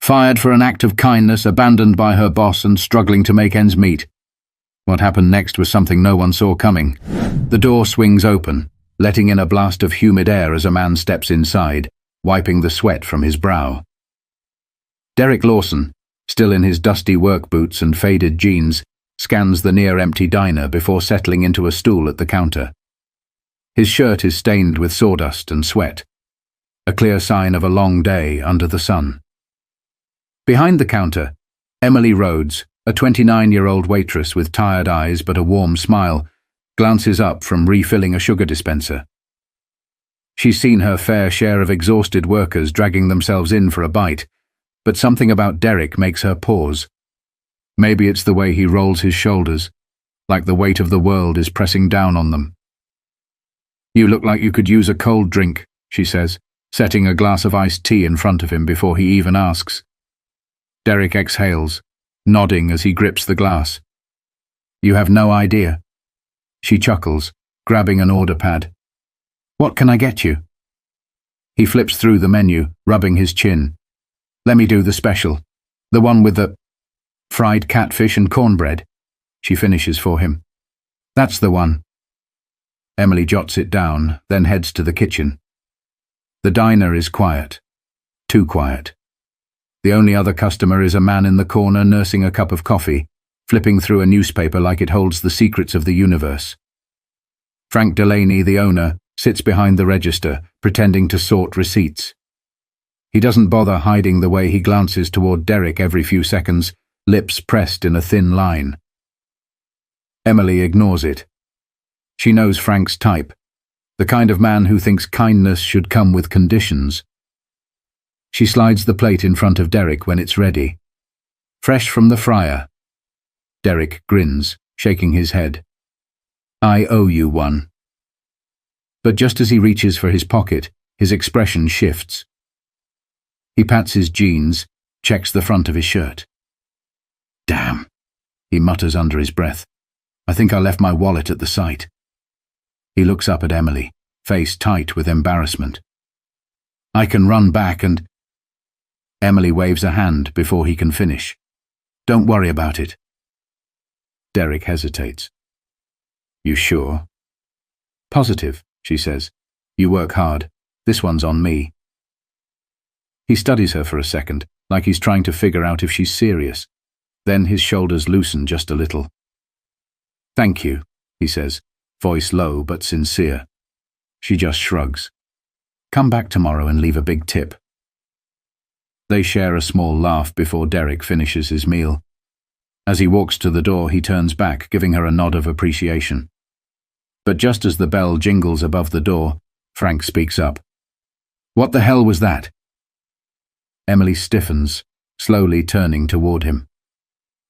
Fired for an act of kindness, abandoned by her boss and struggling to make ends meet. What happened next was something no one saw coming. The door swings open, letting in a blast of humid air as a man steps inside, wiping the sweat from his brow. Derek Lawson, still in his dusty work boots and faded jeans, scans the near-empty diner before settling into a stool at the counter. His shirt is stained with sawdust and sweat, a clear sign of a long day under the sun. Behind the counter, Emily Rhodes, a 29-year-old waitress with tired eyes but a warm smile, glances up from refilling a sugar dispenser. She's seen her fair share of exhausted workers dragging themselves in for a bite, but something about Derek makes her pause. Maybe it's the way he rolls his shoulders, like the weight of the world is pressing down on them. "You look like you could use a cold drink," she says, setting a glass of iced tea in front of him before he even asks. Derek exhales, nodding as he grips the glass. "You have no idea." She chuckles, grabbing an order pad. "What can I get you?" He flips through the menu, rubbing his chin. "Let me do the special. The one with the fried catfish and cornbread," she finishes for him. "That's the one." Emily jots it down, then heads to the kitchen. The diner is quiet. Too quiet. The only other customer is a man in the corner nursing a cup of coffee, flipping through a newspaper like it holds the secrets of the universe. Frank Delaney, the owner, sits behind the register, pretending to sort receipts. He doesn't bother hiding the way he glances toward Derek every few seconds, lips pressed in a thin line. Emily ignores it. She knows Frank's type, the kind of man who thinks kindness should come with conditions. She slides the plate in front of Derek when it's ready. "Fresh from the fryer." Derek grins, shaking his head. "I owe you one." But just as he reaches for his pocket, his expression shifts. He pats his jeans, checks the front of his shirt. "Damn," he mutters under his breath. "I think I left my wallet at the site." He looks up at Emily, face tight with embarrassment. "I can run back and—" Emily waves a hand before he can finish. "Don't worry about it." Derek hesitates. "You sure?" "Positive," she says. "You work hard. This one's on me." He studies her for a second, like he's trying to figure out if she's serious. Then his shoulders loosen just a little. "Thank you," he says, voice low but sincere. She just shrugs. "Come back tomorrow and leave a big tip." They share a small laugh before Derek finishes his meal. As he walks to the door, he turns back, giving her a nod of appreciation. But just as the bell jingles above the door, Frank speaks up. "What the hell was that?" Emily stiffens, slowly turning toward him.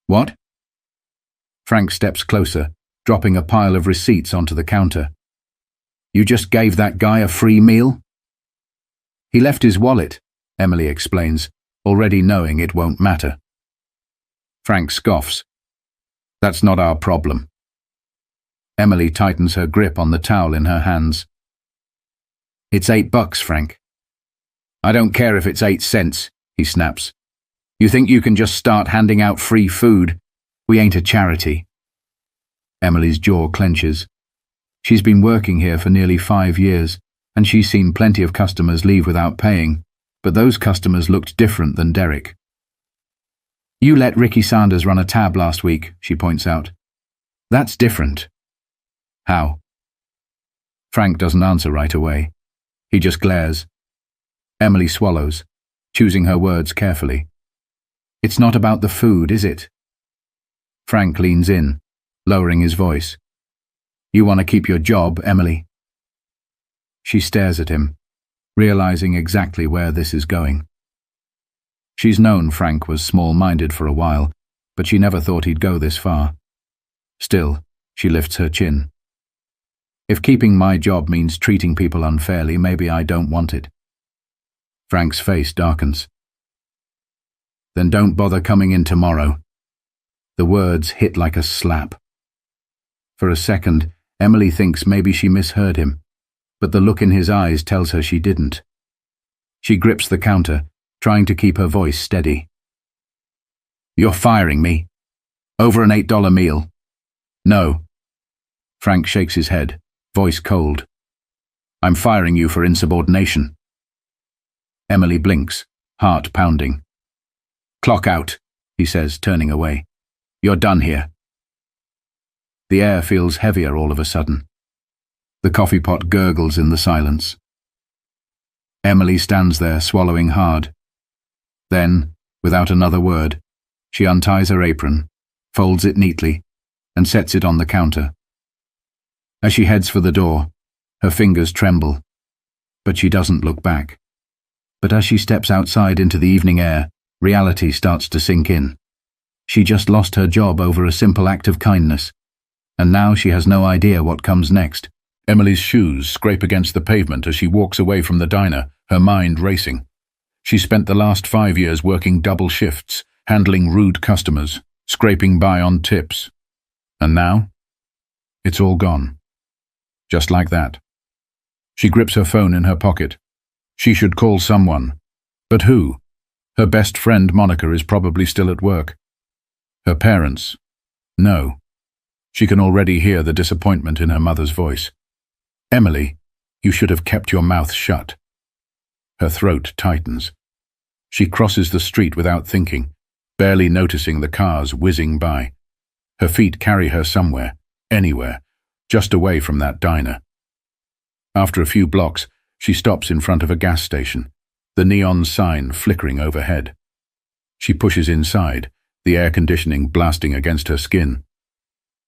"What?" Frank steps closer, dropping a pile of receipts onto the counter. "You just gave that guy a free meal?" "He left his wallet," Emily explains, already knowing it won't matter. Frank scoffs. "That's not our problem." Emily tightens her grip on the towel in her hands. "It's $8, Frank." "I don't care if it's 8 cents, he snaps. "You think you can just start handing out free food? We ain't a charity." Emily's jaw clenches. She's been working here for nearly 5 years, and she's seen plenty of customers leave without paying, but those customers looked different than Derek. "You let Ricky Sanders run a tab last week," she points out. "That's different." "How?" Frank doesn't answer right away. He just glares. Emily swallows, choosing her words carefully. "It's not about the food, is it?" Frank leans in, lowering his voice. "You want to keep your job, Emily?" She stares at him, realizing exactly where this is going. She's known Frank was small-minded for a while, but she never thought he'd go this far. Still, she lifts her chin. "If keeping my job means treating people unfairly, maybe I don't want it." Frank's face darkens. "Then don't bother coming in tomorrow." The words hit like a slap. For a second, Emily thinks maybe she misheard him, but the look in his eyes tells her she didn't. She grips the counter, trying to keep her voice steady. "You're firing me? Over an $8 meal?" "No." Frank shakes his head, voice cold. "I'm firing you for insubordination." Emily blinks, heart pounding. "Clock out," he says, turning away. "You're done here." The air feels heavier all of a sudden. The coffee pot gurgles in the silence. Emily stands there, swallowing hard. Then, without another word, she unties her apron, folds it neatly, and sets it on the counter. As she heads for the door, her fingers tremble, but she doesn't look back. But as she steps outside into the evening air, reality starts to sink in. She just lost her job over a simple act of kindness, and now she has no idea what comes next. Emily's shoes scrape against the pavement as she walks away from the diner, her mind racing. She spent the last 5 years working double shifts, handling rude customers, scraping by on tips. And now? It's all gone. Just like that. She grips her phone in her pocket. She should call someone. But who? Her best friend Monica is probably still at work. Her parents? No. She can already hear the disappointment in her mother's voice. "Emily, you should have kept your mouth shut." Her throat tightens. She crosses the street without thinking, barely noticing the cars whizzing by. Her feet carry her somewhere, anywhere, just away from that diner. After a few blocks, she stops in front of a gas station, the neon sign flickering overhead. She pushes inside, the air conditioning blasting against her skin.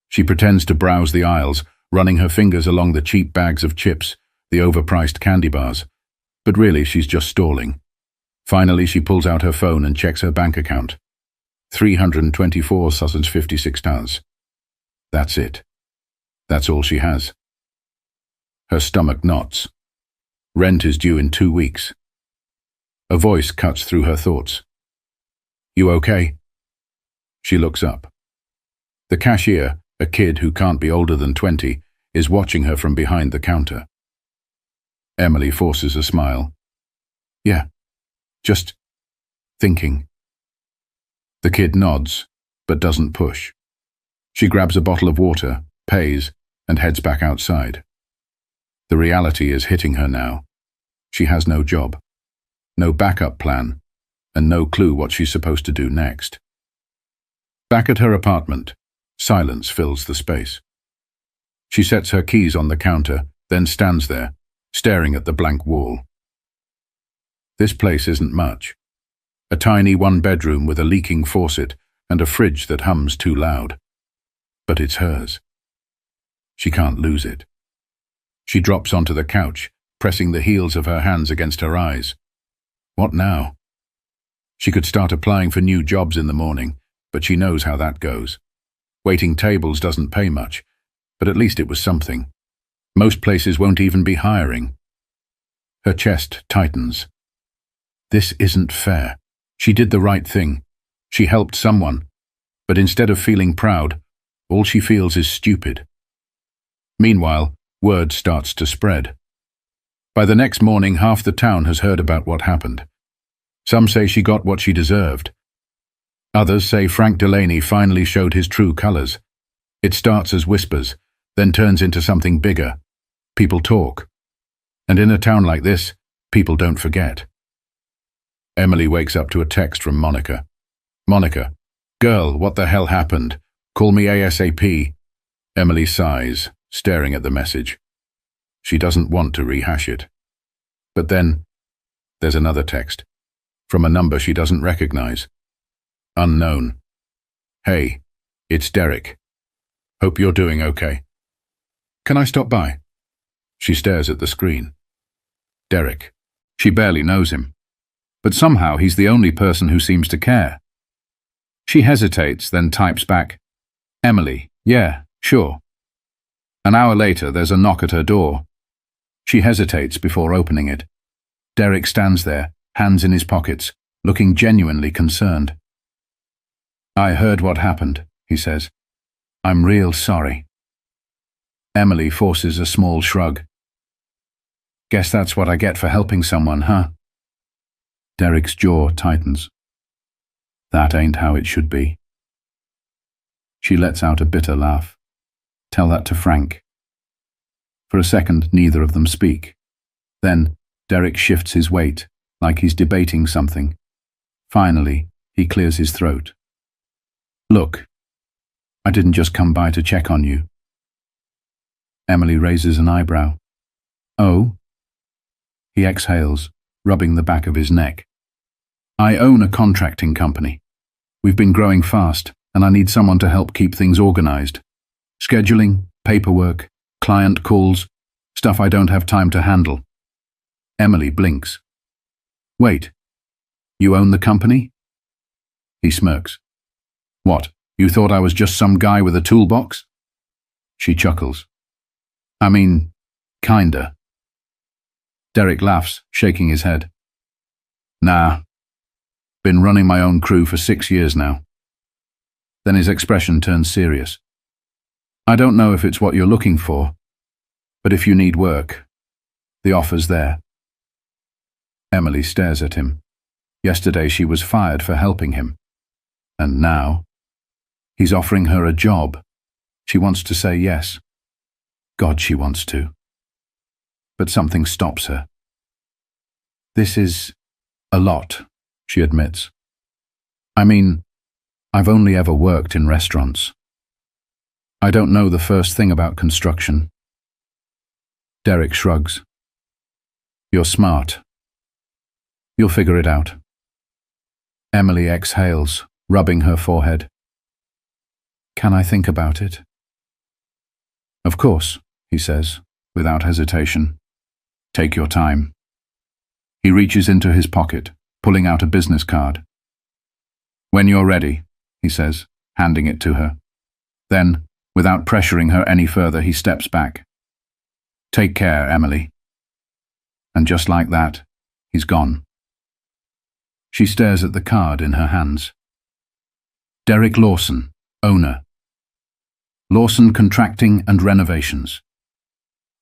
She pretends to browse the aisles, running her fingers along the cheap bags of chips, the overpriced candy bars. But really, she's just stalling. Finally, she pulls out her phone and checks her bank account. 324,56 That's it. That's all she has. Her stomach knots. Rent is due in 2 weeks. A voice cuts through her thoughts. "You okay?" She looks up. The cashier, a kid who can't be older than 20, is watching her from behind the counter. Emily forces a smile. "Yeah, just thinking." The kid nods, but doesn't push. She grabs a bottle of water, pays, and heads back outside. The reality is hitting her now. She has no job, no backup plan, and no clue what she's supposed to do next. Back at her apartment, silence fills the space. She sets her keys on the counter, then stands there, staring at the blank wall. This place isn't much. A tiny one-bedroom with a leaking faucet and a fridge that hums too loud. But it's hers. She can't lose it. She drops onto the couch, pressing the heels of her hands against her eyes. What now? She could start applying for new jobs in the morning, but she knows how that goes. Waiting tables doesn't pay much, but at least it was something. Most places won't even be hiring. Her chest tightens. This isn't fair. She did the right thing. She helped someone, but instead of feeling proud, all she feels is stupid. Meanwhile, word starts to spread. By the next morning, half the town has heard about what happened. Some say she got what she deserved. Others say Frank Delaney finally showed his true colors. It starts as whispers, then turns into something bigger. People talk. And in a town like this, people don't forget. Emily wakes up to a text from Monica. "Monica, girl, what the hell happened? Call me ASAP." Emily sighs, staring at the message. She doesn't want to rehash it. But then, there's another text, from a number she doesn't recognize. Unknown. "Hey, it's Derek. Hope you're doing okay. Can I stop by?" She stares at the screen. Derek. She barely knows him. But somehow he's the only person who seems to care. She hesitates, then types back, "Emily, yeah, sure." An hour later, there's a knock at her door. She hesitates before opening it. Derek stands there, hands in his pockets, looking genuinely concerned. "I heard what happened," he says. "I'm real sorry." Emily forces a small shrug. "Guess that's what I get for helping someone, huh?" Derek's jaw tightens. That ain't how it should be. She lets out a bitter laugh. Tell that to Frank. For a second, neither of them speak. Then, Derek shifts his weight, like he's debating something. Finally, he clears his throat. Look, I didn't just come by to check on you. Emily raises an eyebrow. Oh? He exhales, rubbing the back of his neck. I own a contracting company. We've been growing fast, and I need someone to help keep things organized. Scheduling, paperwork, client calls, stuff I don't have time to handle. Emily blinks. Wait, you own the company? He smirks. What, you thought I was just some guy with a toolbox? She chuckles. I mean, kinda. Derek laughs, shaking his head. Nah. Been running my own crew for 6 years now. Then his expression turns serious. I don't know if it's what you're looking for, but if you need work, the offer's there. Emily stares at him. Yesterday she was fired for helping him. And now, he's offering her a job. She wants to say yes. God, she wants to. But something stops her. This is a lot, she admits. I mean, I've only ever worked in restaurants. I don't know the first thing about construction. Derek shrugs. You're smart. You'll figure it out. Emily exhales, rubbing her forehead. Can I think about it? Of course, he says, without hesitation. Take your time. He reaches into his pocket, pulling out a business card. When you're ready, he says, handing it to her. Then, without pressuring her any further, he steps back. Take care, Emily. And just like that, he's gone. She stares at the card in her hands. Derek Lawson, owner. Lawson Contracting and Renovations.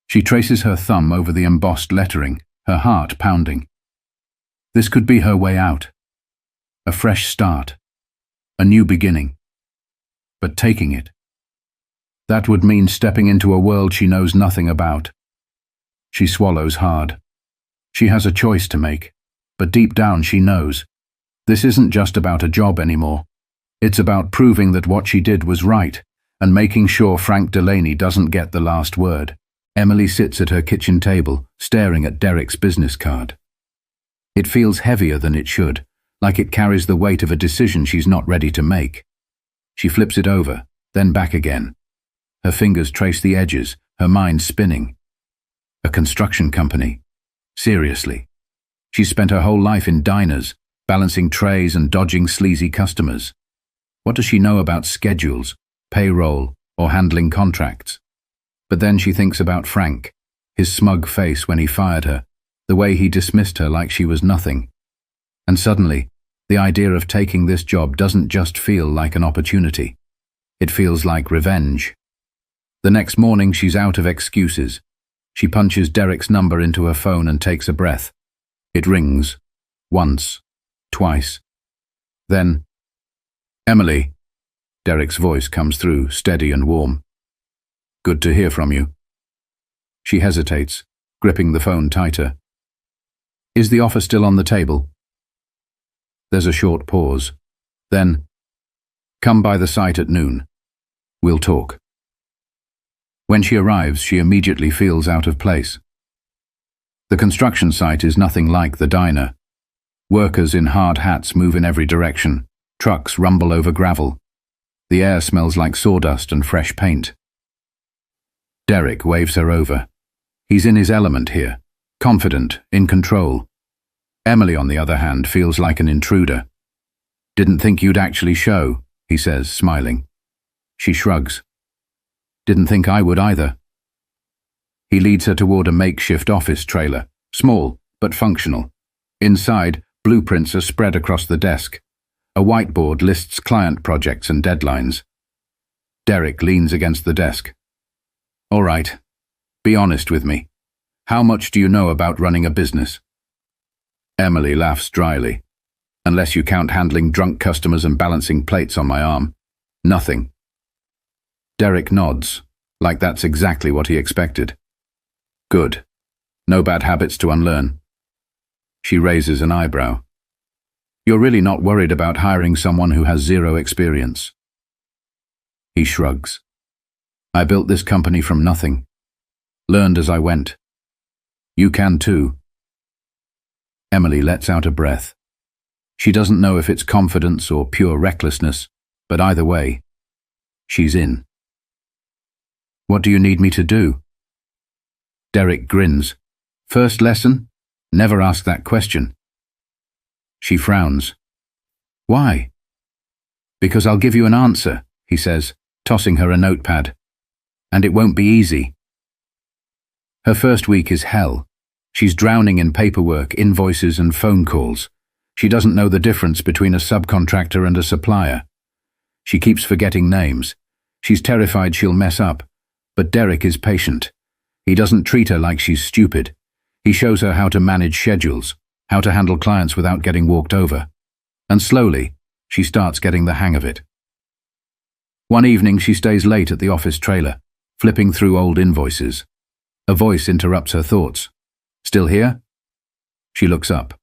She traces her thumb over the embossed lettering, her heart pounding. This could be her way out. A fresh start. A new beginning. But taking it. That would mean stepping into a world she knows nothing about. She swallows hard. She has a choice to make, but deep down she knows. This isn't just about a job anymore. It's about proving that what she did was right, and making sure Frank Delaney doesn't get the last word. Emily sits at her kitchen table, staring at Derek's business card. It feels heavier than it should, like it carries the weight of a decision she's not ready to make. She flips it over, then back again. Her fingers trace the edges, her mind spinning. A construction company. Seriously. She's spent her whole life in diners, balancing trays and dodging sleazy customers. What does she know about schedules, payroll, or handling contracts? But then she thinks about Frank, his smug face when he fired her, the way he dismissed her like she was nothing. And suddenly, the idea of taking this job doesn't just feel like an opportunity. It feels like revenge. The next morning she's out of excuses. She punches Derek's number into her phone and takes a breath. It rings. Once. Twice. Then, Emily. Derek's voice comes through, steady and warm. Good to hear from you. She hesitates, gripping the phone tighter. Is the offer still on the table? There's a short pause. Then, come by the site at noon. We'll talk. When she arrives, she immediately feels out of place. The construction site is nothing like the diner. Workers in hard hats move in every direction. Trucks rumble over gravel. The air smells like sawdust and fresh paint. Derek waves her over. He's in his element here, confident, in control. Emily, on the other hand, feels like an intruder. Didn't think you'd actually show, he says, smiling. She shrugs. Didn't think I would either. He leads her toward a makeshift office trailer, small but functional. Inside, blueprints are spread across the desk. A whiteboard lists client projects and deadlines. Derek leans against the desk. All right, be honest with me. How much do you know about running a business? Emily laughs dryly. Unless you count handling drunk customers and balancing plates on my arm. Nothing. Derek nods, like that's exactly what he expected. Good. No bad habits to unlearn. She raises an eyebrow. You're really not worried about hiring someone who has zero experience? He shrugs. I built this company from nothing. Learned as I went. You can too. Emily lets out a breath. She doesn't know if it's confidence or pure recklessness, but either way, she's in. What do you need me to do? Derek grins. First lesson? Never ask that question. She frowns. Why? Because I'll give you an answer, he says, tossing her a notepad. And it won't be easy. Her first week is hell. She's drowning in paperwork, invoices, and phone calls. She doesn't know the difference between a subcontractor and a supplier. She keeps forgetting names. She's terrified she'll mess up. But Derek is patient. He doesn't treat her like she's stupid. He shows her how to manage schedules, how to handle clients without getting walked over. And slowly, she starts getting the hang of it. One evening, she stays late at the office trailer, flipping through old invoices. A voice interrupts her thoughts. Still here? She looks up.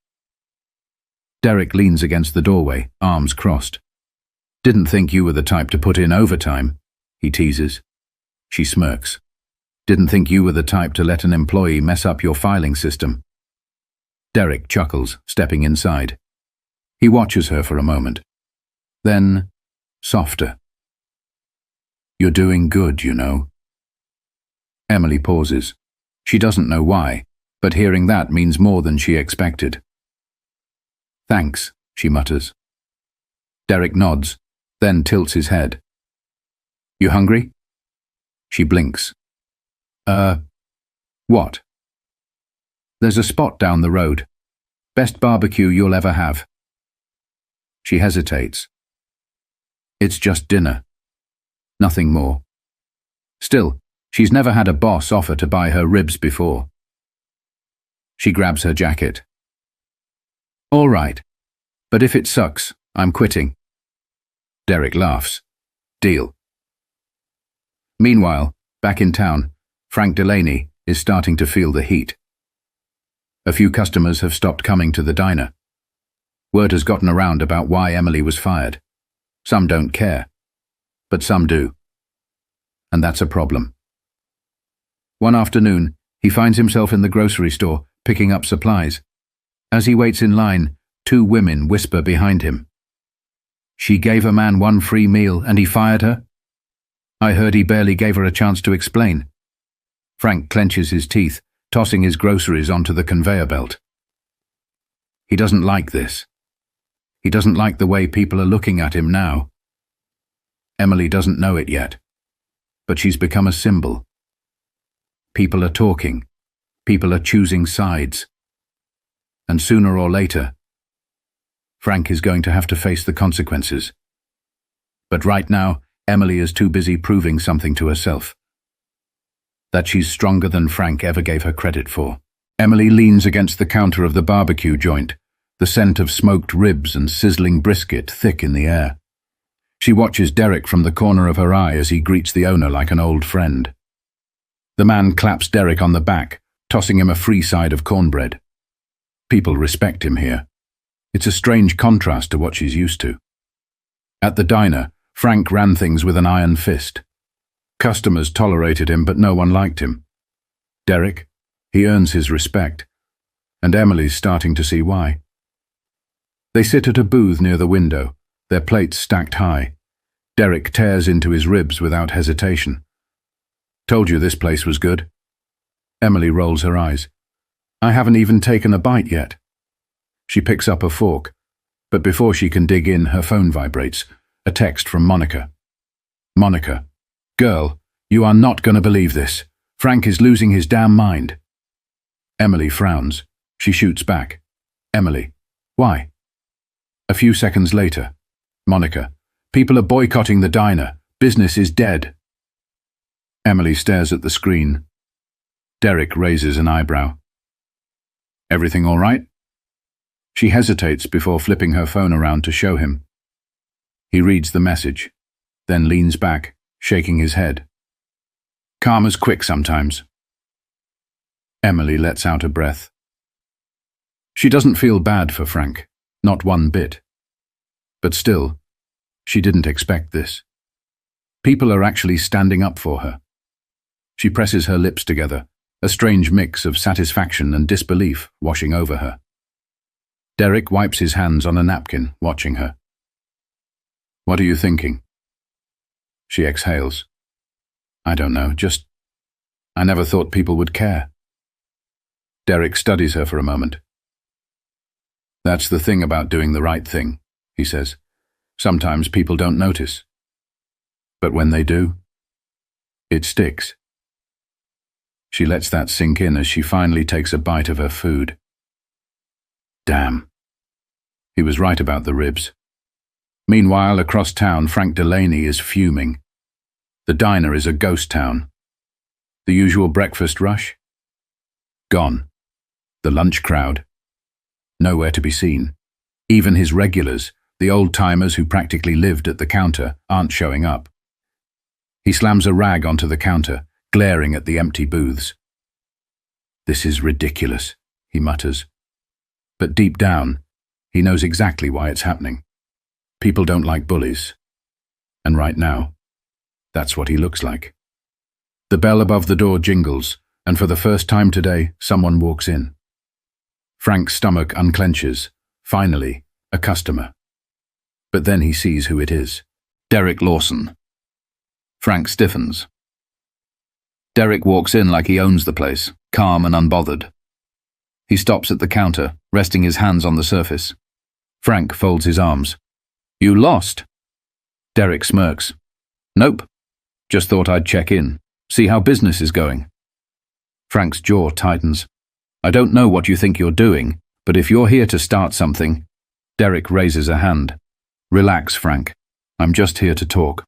Derek leans against the doorway, arms crossed. Didn't think you were the type to put in overtime, he teases. She smirks. Didn't think you were the type to let an employee mess up your filing system. Derek chuckles, stepping inside. He watches her for a moment. Then, softer. You're doing good, you know. Emily pauses. She doesn't know why, but hearing that means more than she expected. Thanks, she mutters. Derek nods, then tilts his head. You hungry? She blinks. What? There's a spot down the road. Best barbecue you'll ever have. She hesitates. It's just dinner. Nothing more. Still, she's never had a boss offer to buy her ribs before. She grabs her jacket. All right, but if it sucks, I'm quitting. Derek laughs. Deal. Meanwhile, back in town, Frank Delaney is starting to feel the heat. A few customers have stopped coming to the diner. Word has gotten around about why Emily was fired. Some don't care, but some do. And that's a problem. One afternoon, he finds himself in the grocery store, picking up supplies. As he waits in line, two women whisper behind him. She gave a man one free meal and he fired her? I heard he barely gave her a chance to explain. Frank clenches his teeth, tossing his groceries onto the conveyor belt. He doesn't like this. He doesn't like the way people are looking at him now. Emily doesn't know it yet, but she's become a symbol. People are talking. People are choosing sides. And sooner or later, Frank is going to have to face the consequences. But right now, Emily is too busy proving something to herself. That she's stronger than Frank ever gave her credit for. Emily leans against the counter of the barbecue joint, the scent of smoked ribs and sizzling brisket thick in the air. She watches Derek from the corner of her eye as he greets the owner like an old friend. The man claps Derek on the back, tossing him a free side of cornbread. People respect him here. It's a strange contrast to what she's used to. At the diner, Frank ran things with an iron fist. Customers tolerated him, but no one liked him. Derek, he earns his respect. And Emily's starting to see why. They sit at a booth near the window, their plates stacked high. Derek tears into his ribs without hesitation. Told you this place was good. Emily rolls her eyes. I haven't even taken a bite yet. She picks up a fork, but before she can dig in, her phone vibrates. A text from Monica. Monica, girl, you are not going to believe this. Frank is losing his damn mind. Emily frowns. She shoots back. Emily, why? A few seconds later, Monica, people are boycotting the diner. Business is dead. Emily stares at the screen. Derek raises an eyebrow. Everything all right? She hesitates before flipping her phone around to show him. He reads the message, then leans back, shaking his head. Karma's quick sometimes. Emily lets out a breath. She doesn't feel bad for Frank, not one bit. But still, she didn't expect this. People are actually standing up for her. She presses her lips together, a strange mix of satisfaction and disbelief washing over her. Derek wipes his hands on a napkin, watching her. What are you thinking? She exhales. I don't know, I never thought people would care. Derek studies her for a moment. That's the thing about doing the right thing, he says. Sometimes people don't notice. But when they do, it sticks. She lets that sink in as she finally takes a bite of her food. Damn. He was right about the ribs. Meanwhile, across town, Frank Delaney is fuming. The diner is a ghost town. The usual breakfast rush? Gone. The lunch crowd? Nowhere to be seen. Even his regulars, the old-timers who practically lived at the counter, aren't showing up. He slams a rag onto the counter, glaring at the empty booths. This is ridiculous, he mutters. But deep down, he knows exactly why it's happening. People don't like bullies. And right now, that's what he looks like. The bell above the door jingles, and for the first time today, someone walks in. Frank's stomach unclenches. Finally, a customer. But then he sees who it is. Derek Lawson. Frank stiffens. Derek walks in like he owns the place, calm and unbothered. He stops at the counter, resting his hands on the surface. Frank folds his arms. You lost? Derek smirks. Nope. Just thought I'd check in, see how business is going. Frank's jaw tightens. I don't know what you think you're doing, but if you're here to start something... Derek raises a hand. Relax, Frank. I'm just here to talk.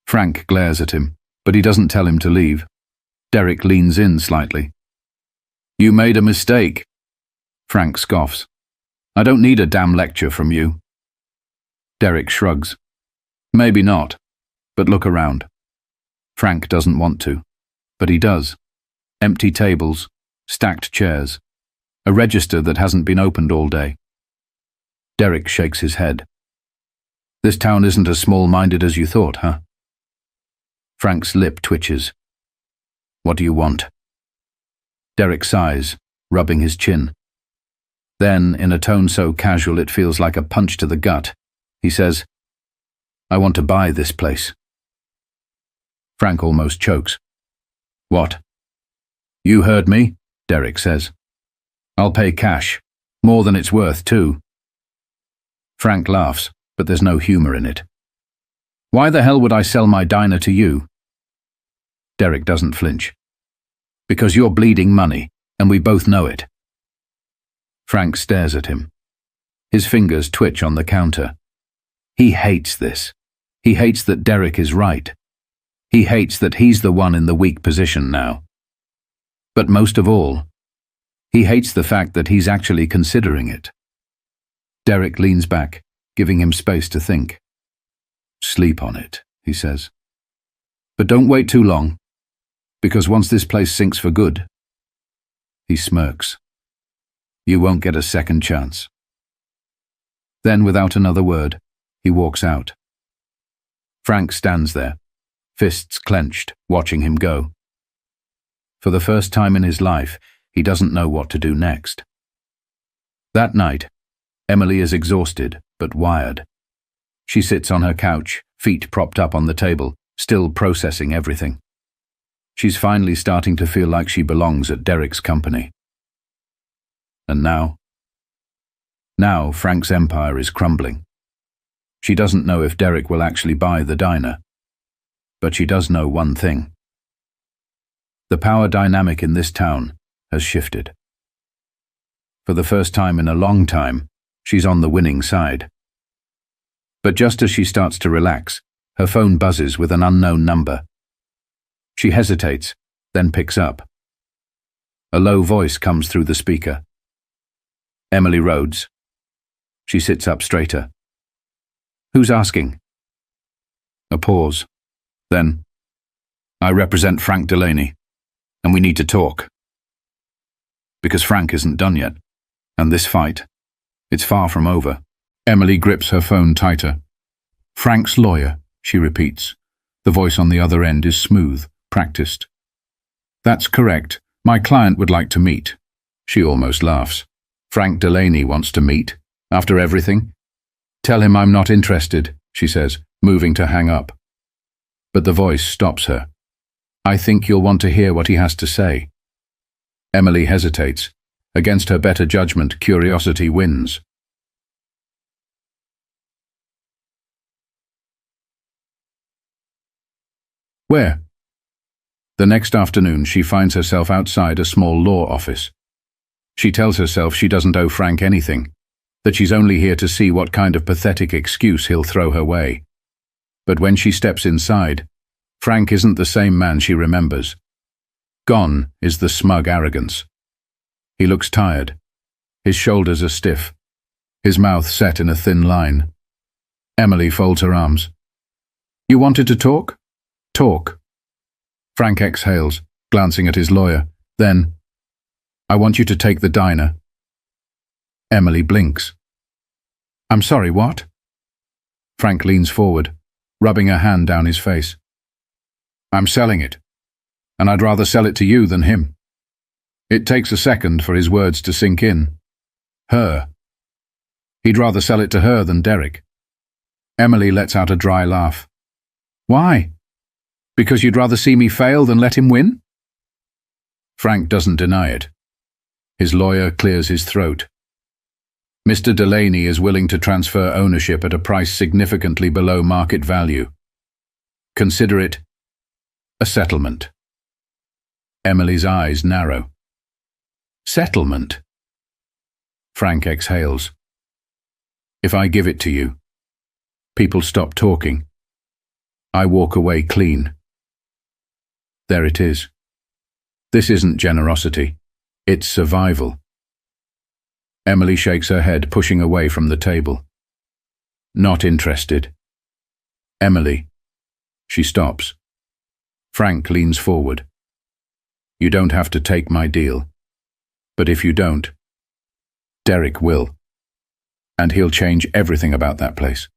Frank glares at him, but he doesn't tell him to leave. Derek leans in slightly. You made a mistake. Frank scoffs. I don't need a damn lecture from you. Derek shrugs. Maybe not, but look around. Frank doesn't want to, but he does. Empty tables, stacked chairs, a register that hasn't been opened all day. Derek shakes his head. This town isn't as small-minded as you thought, huh? Frank's lip twitches. What do you want? Derek sighs, rubbing his chin. Then, in a tone so casual it feels like a punch to the gut, he says, I want to buy this place. Frank almost chokes. What? You heard me, Derek says. I'll pay cash, more than it's worth, too. Frank laughs, but there's no humor in it. Why the hell would I sell my diner to you? Derek doesn't flinch. Because you're bleeding money, and we both know it. Frank stares at him. His fingers twitch on the counter. He hates this. He hates that Derek is right. He hates that he's the one in the weak position now. But most of all, he hates the fact that he's actually considering it. Derek leans back, giving him space to think. Sleep on it, he says. But don't wait too long, because once this place sinks for good... He smirks. You won't get a second chance. Then, without another word, he walks out. Frank stands there, fists clenched, watching him go. For the first time in his life, he doesn't know what to do next. That night, Emily is exhausted, but wired. She sits on her couch, feet propped up on the table, still processing everything. She's finally starting to feel like she belongs at Derek's company. And now? Now Frank's empire is crumbling. She doesn't know if Derek will actually buy the diner. But she does know one thing. The power dynamic in this town has shifted. For the first time in a long time, she's on the winning side. But just as she starts to relax, her phone buzzes with an unknown number. She hesitates, then picks up. A low voice comes through the speaker. Emily Rhodes. She sits up straighter. Who's asking? A pause. Then, I represent Frank Delaney, and we need to talk. Because Frank isn't done yet, and this fight, it's far from over. Emily grips her phone tighter. Frank's lawyer, she repeats. The voice on the other end is smooth, practiced. That's correct. My client would like to meet. She almost laughs. Frank Delaney wants to meet? After everything? Tell him I'm not interested, she says, moving to hang up. But the voice stops her. I think you'll want to hear what he has to say. Emily hesitates. Against her better judgment, curiosity wins. Where? The next afternoon, she finds herself outside a small law office. She tells herself she doesn't owe Frank anything, that she's only here to see what kind of pathetic excuse he'll throw her way. But when she steps inside, Frank isn't the same man she remembers. Gone is the smug arrogance. He looks tired. His shoulders are stiff, his mouth set in a thin line. Emily folds her arms. You wanted to talk? Talk. Frank exhales, glancing at his lawyer. Then, I want you to take the diner. Emily blinks. I'm sorry, what? Frank leans forward, rubbing a hand down his face. I'm selling it, and I'd rather sell it to you than him. It takes a second for his words to sink in. Her. He'd rather sell it to her than Derek. Emily lets out a dry laugh. Why? Because you'd rather see me fail than let him win? Frank doesn't deny it. His lawyer clears his throat. Mr. Delaney is willing to transfer ownership at a price significantly below market value. Consider it a settlement. Emily's eyes narrow. Settlement? Frank exhales. If I give it to you, people stop talking. I walk away clean. There it is. This isn't generosity. It's survival. Emily shakes her head, pushing away from the table. Not interested. Emily. She stops. Frank leans forward. You don't have to take my deal. But if you don't, Derek will. And he'll change everything about that place.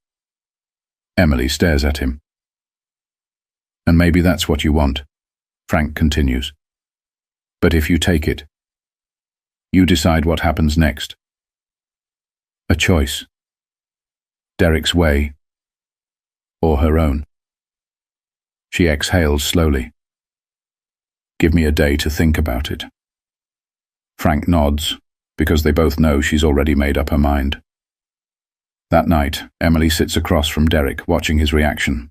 Emily stares at him. And maybe that's what you want, Frank continues. But if you take it, you decide what happens next. A choice. Derek's way, or her own. She exhales slowly. Give me a day to think about it. Frank nods, because they both know she's already made up her mind. That night, Emily sits across from Derek, watching his reaction.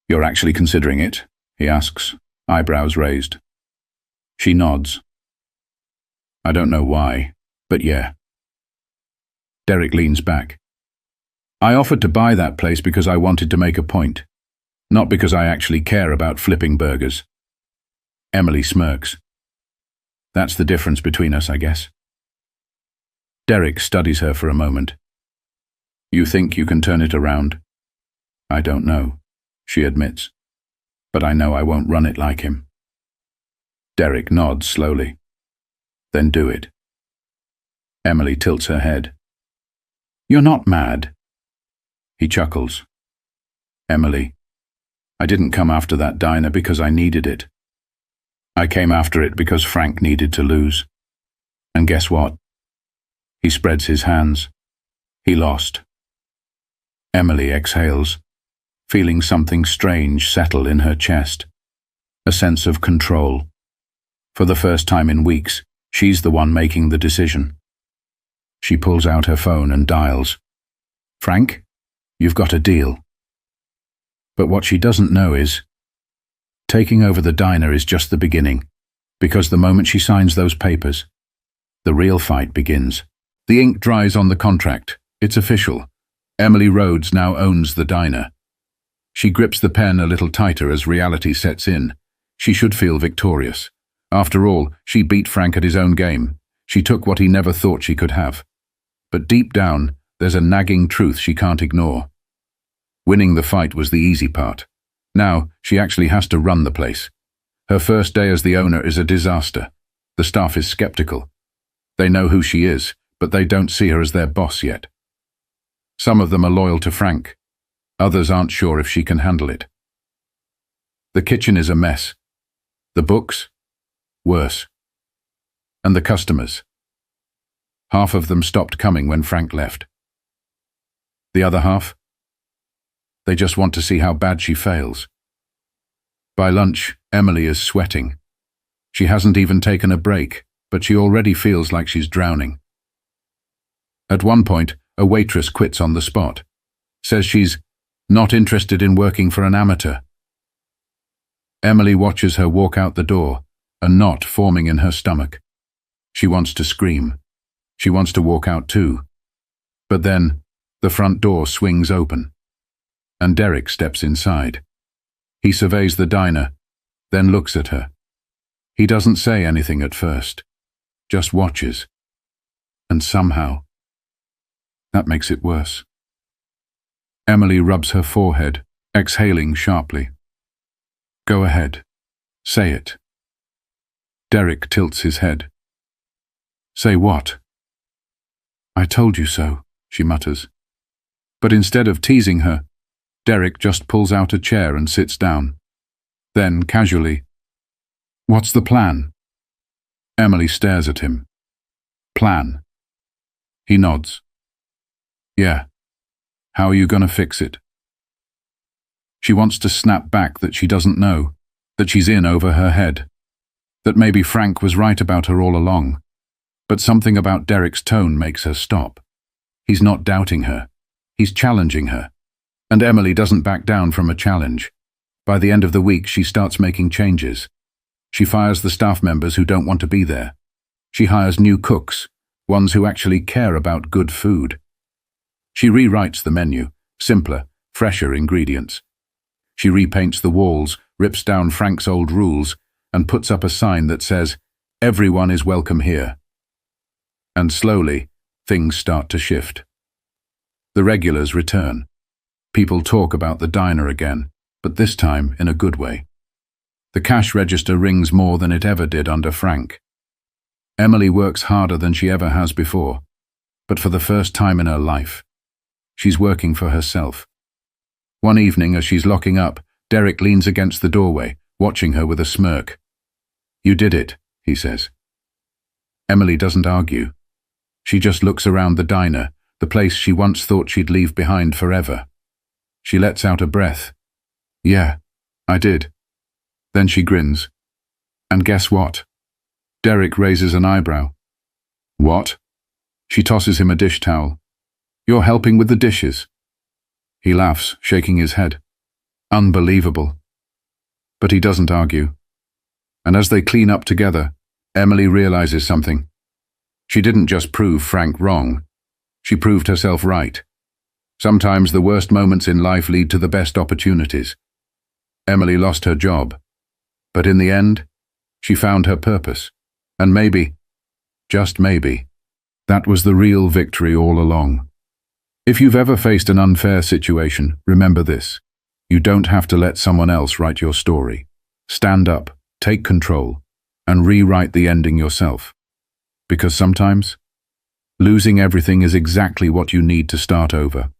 You're actually considering it? He asks, eyebrows raised. She nods. I don't know why, but yeah. Derek leans back. I offered to buy that place because I wanted to make a point, not because I actually care about flipping burgers. Emily smirks. That's the difference between us, I guess. Derek studies her for a moment. You think you can turn it around? I don't know, she admits, but I know I won't run it like him. Derek nods slowly. Then do it. Emily tilts her head. You're not mad. He chuckles. Emily, I didn't come after that diner because I needed it. I came after it because Frank needed to lose. And guess what? He spreads his hands. He lost. Emily exhales, feeling something strange settle in her chest. A sense of control. For the first time in weeks, she's the one making the decision. She pulls out her phone and dials. Frank, you've got a deal. But what she doesn't know is, taking over the diner is just the beginning, because the moment she signs those papers, the real fight begins. The ink dries on the contract. It's official. Emily Rhodes now owns the diner. She grips the pen a little tighter as reality sets in. She should feel victorious. After all, she beat Frank at his own game. She took what he never thought she could have. But deep down, there's a nagging truth she can't ignore. Winning the fight was the easy part. Now, she actually has to run the place. Her first day as the owner is a disaster. The staff is skeptical. They know who she is, but they don't see her as their boss yet. Some of them are loyal to Frank. Others aren't sure if she can handle it. The kitchen is a mess. The books? Worse. And the customers? Half of them stopped coming when Frank left. The other half? They just want to see how bad she fails. By lunch, Emily is sweating. She hasn't even taken a break, but she already feels like she's drowning. At one point, a waitress quits on the spot, says she's not interested in working for an amateur. Emily watches her walk out the door, a knot forming in her stomach. She wants to scream. She wants to walk out too. But then, the front door swings open, and Derek steps inside. He surveys the diner, then looks at her. He doesn't say anything at first, just watches. And somehow, that makes it worse. Emily rubs her forehead, exhaling sharply. Go ahead. Say it. Derek tilts his head. Say what? I told you so, she mutters. But instead of teasing her, Derek just pulls out a chair and sits down. Then, casually, what's the plan? Emily stares at him. Plan. He nods. Yeah. How are you going to fix it? She wants to snap back that she doesn't know, that she's in over her head, that maybe Frank was right about her all along. But something about Derek's tone makes her stop. He's not doubting her. He's challenging her. And Emily doesn't back down from a challenge. By the end of the week, she starts making changes. She fires the staff members who don't want to be there. She hires new cooks, ones who actually care about good food. She rewrites the menu, simpler, fresher ingredients. She repaints the walls, rips down Frank's old rules, and puts up a sign that says, "Everyone is welcome here." And slowly, things start to shift. The regulars return. People talk about the diner again, but this time in a good way. The cash register rings more than it ever did under Frank. Emily works harder than she ever has before, but for the first time in her life, she's working for herself. One evening, as she's locking up, Derek leans against the doorway, watching her with a smirk. You did it, he says. Emily doesn't argue. She just looks around the diner, the place she once thought she'd leave behind forever. She lets out a breath. Yeah, I did. Then she grins. And guess what? Derek raises an eyebrow. What? She tosses him a dish towel. You're helping with the dishes. He laughs, shaking his head. Unbelievable. But he doesn't argue. And as they clean up together, Emily realizes something. She didn't just prove Frank wrong. She proved herself right. Sometimes the worst moments in life lead to the best opportunities. Emily lost her job. But in the end, she found her purpose. And maybe, just maybe, that was the real victory all along. If you've ever faced an unfair situation, remember this. You don't have to let someone else write your story. Stand up, take control, and rewrite the ending yourself. Because sometimes, losing everything is exactly what you need to start over.